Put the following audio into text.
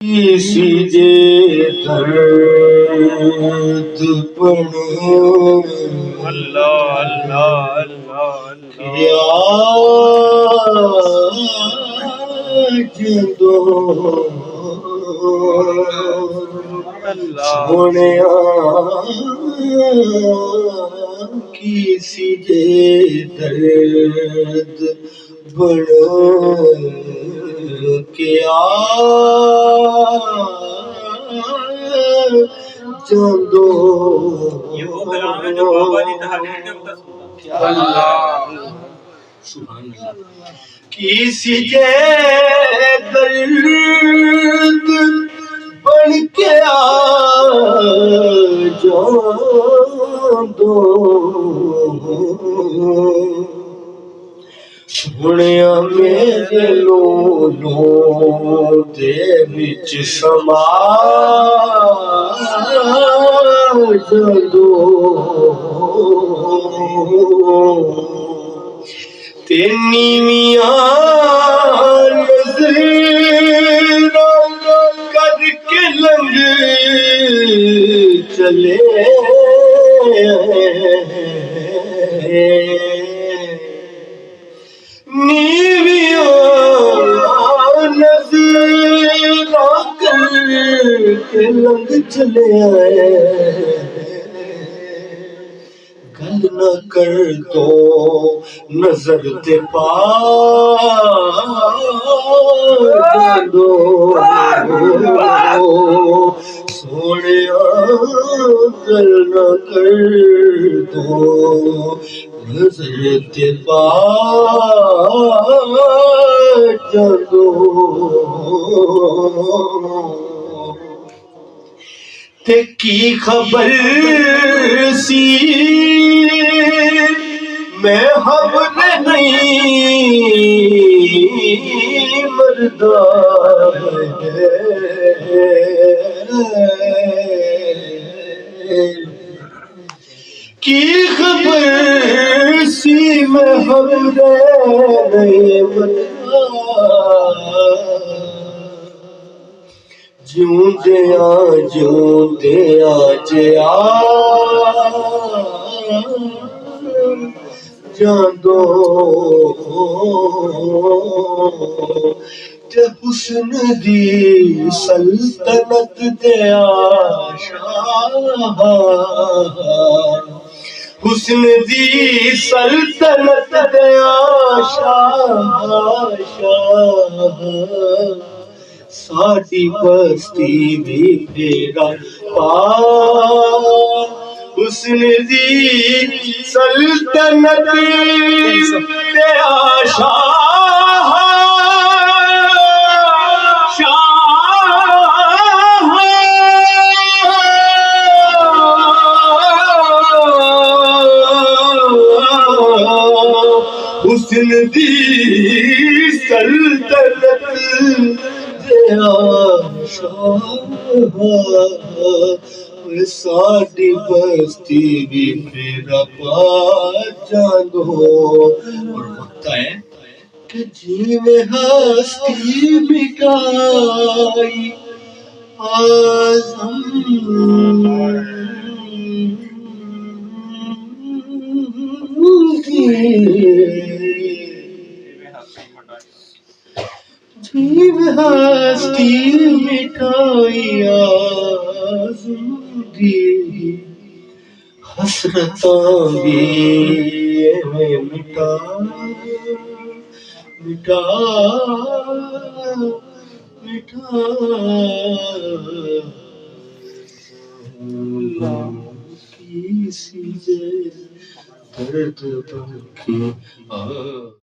کسی جے درد پڑھے اللہ اللہ اللہ کیا جدو سونیا کسی جے درد بڑھ کیا جدو یہ وہ کلام ہے جو بابا جی تحریر کے وقت اللہ سبحان اللہ کسی جے درد بڑھ کے جدو سنیا میرے لولو دے وچ سما جدو تینی میاں نظروں کر کے لنگ چلے لنگ چلے آئے گل نہ کر دو نظر تے پا دو سونیا گل نہ کر دو نظر تے پا دو تے کی خبر سی میں خبر نہیں مردہ کی خبر سی میں خبر نہیں مردہ جوں دیا جیا جاندو تے حسن دی سلطنت دیا شاہ حسن دی سلطنت دیا شاہ ساڈی بستی بھی تیرا پا حسن دی سلطنت تیرا شاہ حسن دی سلطنت ساڈی بستی بھی میرا پا جاندو اور ہوتا ہے کہ جی میں ہستی مٹائی آزم جیو ہستی مٹائی زندگی حسرتاں بھی ایویں مٹا مٹا مٹا کسی جے درد بن کے